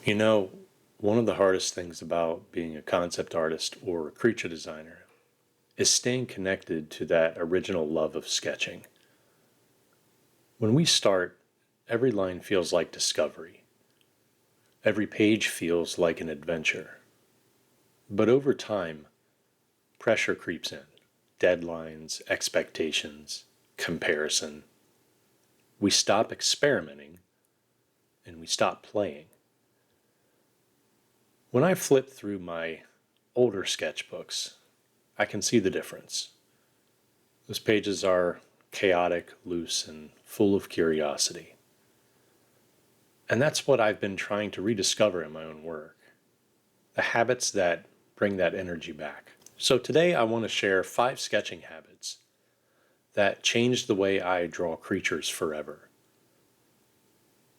You know, one of the hardest things about being a concept artist or a creature designer is staying connected to that original love of sketching. When we start, every line feels like discovery. Every page feels like an adventure. But over time, pressure creeps in. Deadlines, expectations, comparison. We stop experimenting and we stop playing. When I flip through my older sketchbooks, I can see the difference. Those pages are chaotic, loose, and full of curiosity. And that's what I've been trying to rediscover in my own work, the habits that bring that energy back. So today I want to share 5 sketching habits that changed the way I draw creatures forever.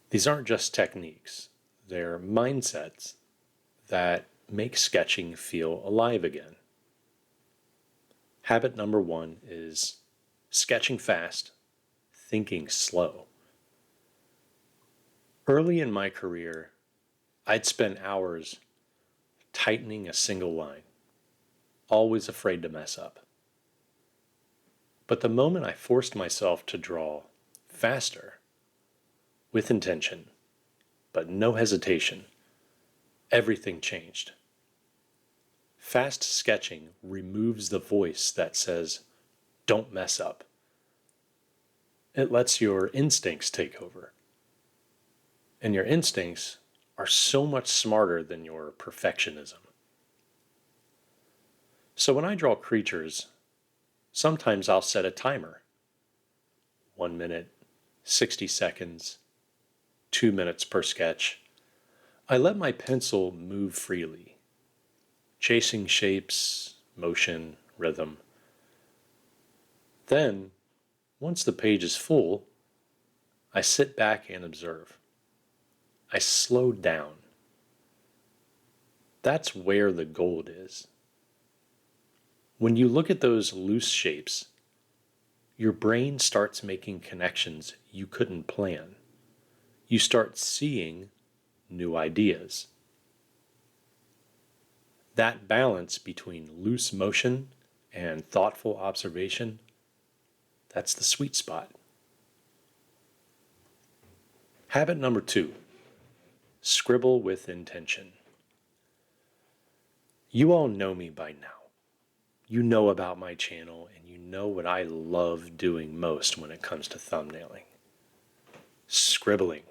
These aren't just techniques, they're mindsets that make sketching feel alive again. Habit number 1 is sketching fast, thinking slow. Early in my career, I'd spend hours tightening a single line, always afraid to mess up. But the moment I forced myself to draw faster, with intention, but no hesitation, everything changed. Fast sketching removes the voice that says, "Don't mess up." It lets your instincts take over. And your instincts are so much smarter than your perfectionism. So when I draw creatures, sometimes I'll set a timer. 1 minute, 60 seconds, 2 minutes per sketch. I let my pencil move freely, chasing shapes, motion, rhythm. Then, once the page is full, I sit back and observe. I slow down. That's where the gold is. When you look at those loose shapes, your brain starts making connections you couldn't plan. You start seeing new ideas. That balance between loose motion and thoughtful observation, that's the sweet spot. Habit number 2, scribble with intention. You all know me by now. You know about my channel and you know what I love doing most when it comes to thumbnailing. Scribbling.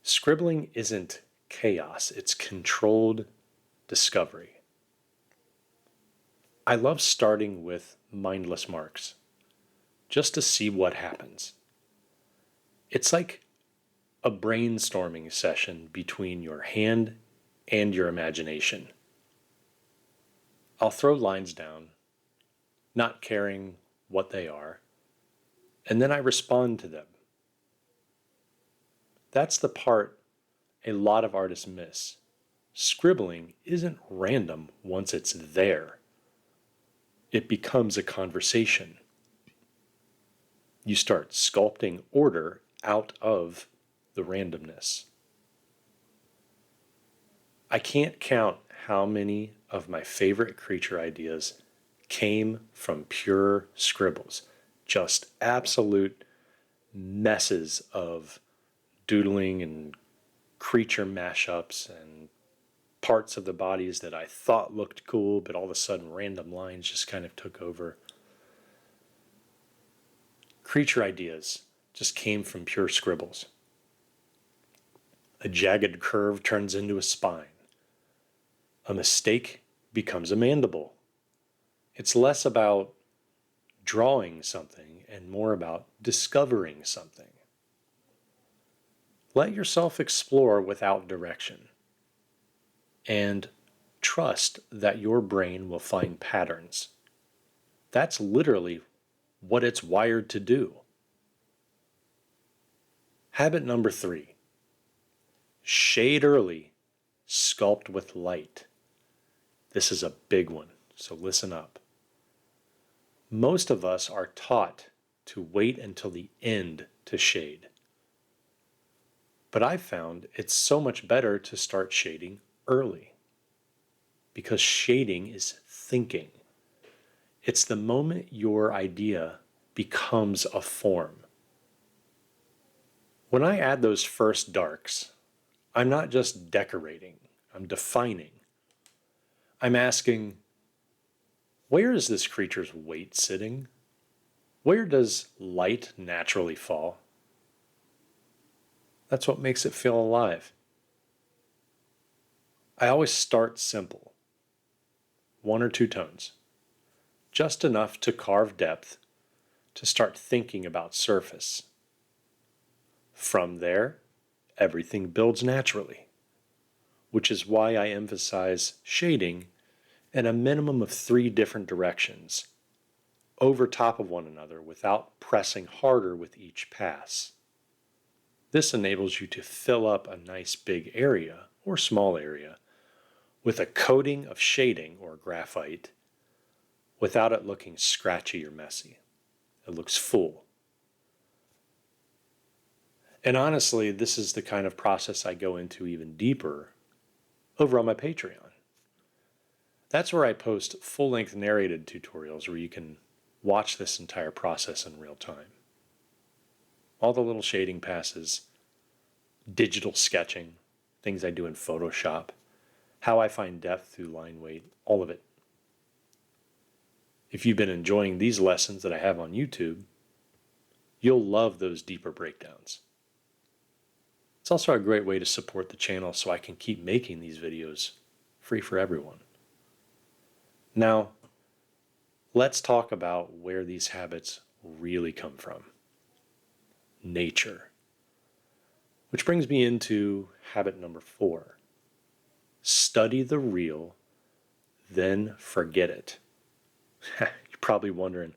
Scribbling isn't chaos, it's controlled discovery. I love starting with mindless marks, just to see what happens. It's like a brainstorming session between your hand and your imagination. I'll throw lines down, not caring what they are, and then I respond to them. That's the part a lot of artists miss. Scribbling isn't random once it's there. It becomes a conversation. You start sculpting order out of the randomness. I can't count how many of my favorite creature ideas came from pure scribbles, just absolute messes of doodling and creature mashups and parts of the bodies that I thought looked cool, but all of a sudden random lines just kind of took over. Creature ideas just came from pure scribbles. A jagged curve turns into a spine. A mistake becomes a mandible. It's less about drawing something and more about discovering something. Let yourself explore without direction and trust that your brain will find patterns. That's literally what it's wired to do. Habit number 3, shade early, sculpt with light. This is a big one, so listen up. Most of us are taught to wait until the end to shade. But I found it's so much better to start shading early because shading is thinking. It's the moment your idea becomes a form. When I add those first darks, I'm not just decorating, I'm defining. I'm asking, where is this creature's weight sitting? Where does light naturally fall? That's what makes it feel alive. I always start simple, 1 or 2 tones, just enough to carve depth to start thinking about surface. From there, everything builds naturally, which is why I emphasize shading in a minimum of 3 different directions over top of one another without pressing harder with each pass. This enables you to fill up a nice big area or small area with a coating of shading or graphite without it looking scratchy or messy. It looks full. And honestly, this is the kind of process I go into even deeper over on my Patreon. That's where I post full-length narrated tutorials where you can watch this entire process in real time. All the little shading passes, digital sketching, things I do in Photoshop, how I find depth through line weight, all of it. If you've been enjoying these lessons that I have on YouTube, you'll love those deeper breakdowns. It's also a great way to support the channel so I can keep making these videos free for everyone. Now, let's talk about where these habits really come from. Nature. Which brings me into habit number 4. Study the real, then forget it. You're probably wondering,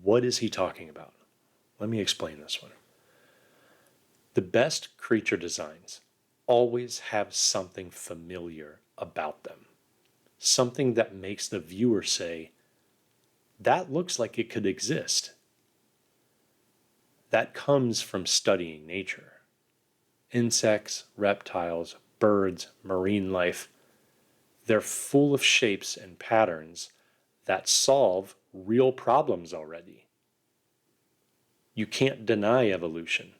what is he talking about? Let me explain this one. The best creature designs always have something familiar about them. Something that makes the viewer say, that looks like it could exist. That comes from studying nature. Insects, reptiles, birds, marine life, they're full of shapes and patterns that solve real problems already. You can't deny evolution.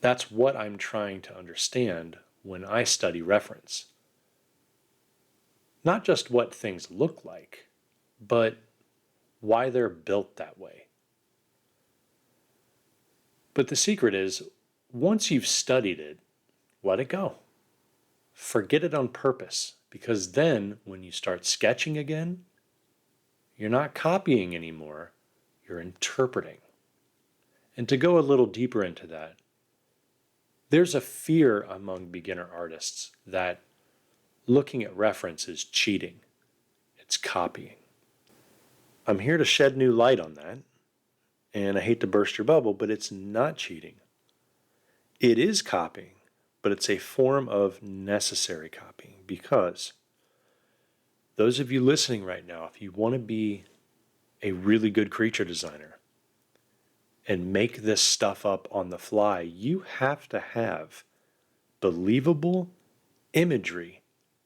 That's what I'm trying to understand when I study reference. Not just what things look like, but why they're built that way. But the secret is, once you've studied it, let it go. Forget it on purpose, because then when you start sketching again, you're not copying anymore, you're interpreting. And to go a little deeper into that, there's a fear among beginner artists that looking at reference is cheating. It's copying. I'm here to shed new light on that, and I hate to burst your bubble, but it's not cheating. It is copying, but it's a form of necessary copying because those of you listening right now, if you want to be a really good creature designer and make this stuff up on the fly, you have to have believable imagery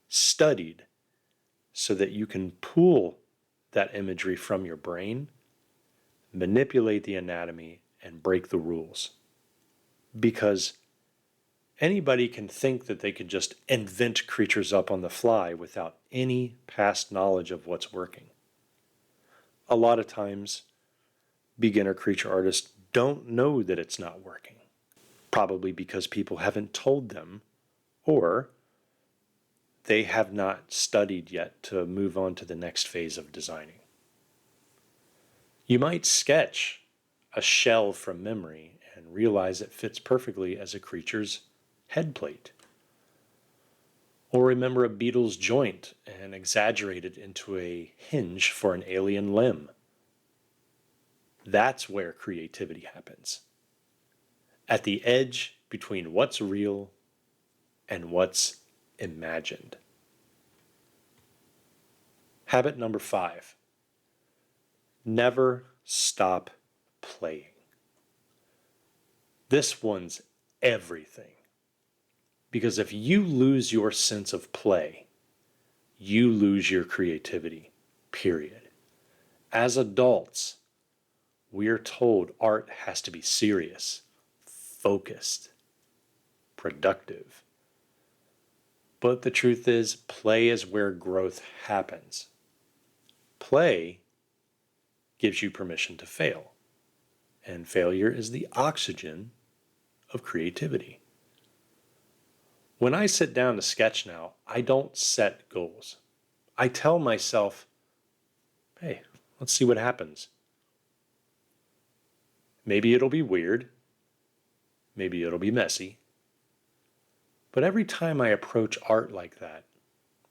studied so that you can pull that imagery from your brain, manipulate the anatomy, and break the rules. Because anybody can think that they could just invent creatures up on the fly without any past knowledge of what's working. A lot of times, beginner creature artists don't know that it's not working. Probably because people haven't told them, or they have not studied yet to move on to the next phase of designing. You might sketch a shell from memory and realize it fits perfectly as a creature's head plate. Or remember a beetle's joint and exaggerate it into a hinge for an alien limb. That's where creativity happens. At the edge between what's real and what's imagined. Habit number 5. Never stop playing. This one's everything. Because if you lose your sense of play, you lose your creativity, period. As adults, we are told art has to be serious, focused, productive. But the truth is, play is where growth happens. Play gives you permission to fail, and failure is the oxygen of creativity. When I sit down to sketch now, I don't set goals. I tell myself, hey, let's see what happens. Maybe it'll be weird. Maybe it'll be messy. But every time I approach art like that,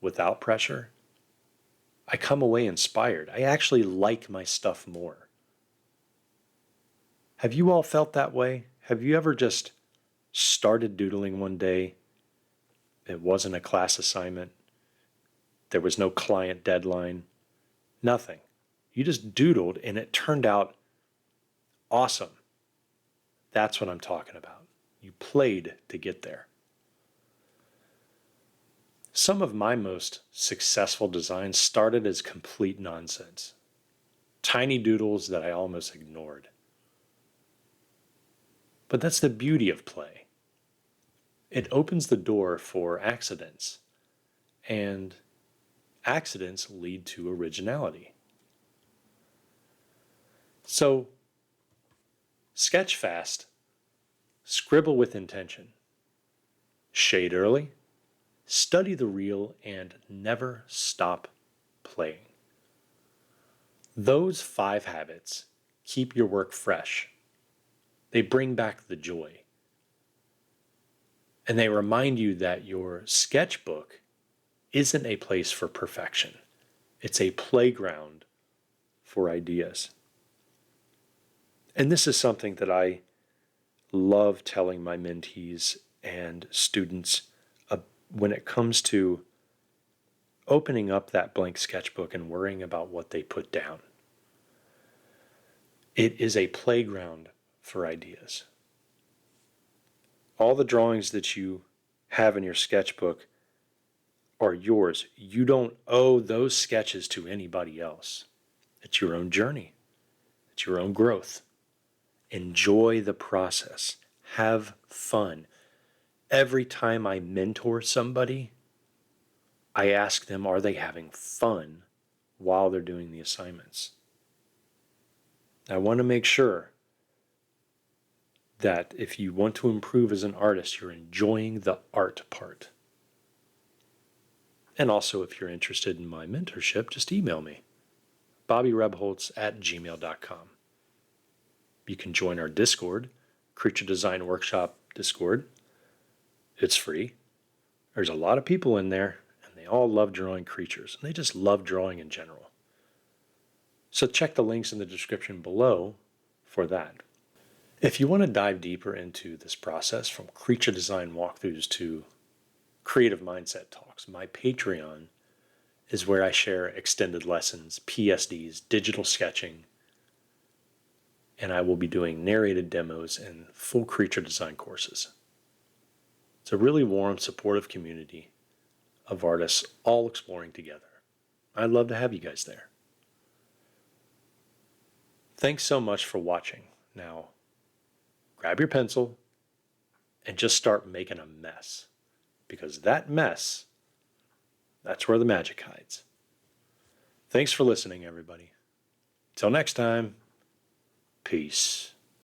without pressure, I come away inspired. I actually like my stuff more. Have you all felt that way? Have you ever just started doodling one day? It wasn't a class assignment. There was no client deadline. Nothing. You just doodled and it turned out awesome. That's what I'm talking about. You played to get there. Some of my most successful designs started as complete nonsense. Tiny doodles that I almost ignored. But that's the beauty of play. It opens the door for accidents, and accidents lead to originality. So, sketch fast, scribble with intention, shade early, study the real, and never stop playing. Those 5 habits keep your work fresh. They bring back the joy. And they remind you that your sketchbook isn't a place for perfection. It's a playground for ideas. And this is something that I love telling my mentees and students when it comes to opening up that blank sketchbook and worrying about what they put down. It is a playground for ideas. All the drawings that you have in your sketchbook are yours. You don't owe those sketches to anybody else. It's your own journey. It's your own growth. Enjoy the process. Have fun. Every time I mentor somebody, I ask them, are they having fun while they're doing the assignments? I want to make sure that if you want to improve as an artist, you're enjoying the art part. And also, if you're interested in my mentorship, just email me, bobbyrebholz@gmail.com. You can join our Discord, Creature Design Workshop Discord. It's free. There's a lot of people in there, and they all love drawing creatures, and they just love drawing in general. So check the links in the description below for that. If you want to dive deeper into this process, from creature design walkthroughs to creative mindset talks, my Patreon is where I share extended lessons, PSDs, digital sketching, and I will be doing narrated demos and full creature design courses. It's a really warm, supportive community of artists all exploring together. I'd love to have you guys there. Thanks so much for watching. Now, grab your pencil and just start making a mess. Because that mess, that's where the magic hides. Thanks for listening, everybody. Till next time, peace.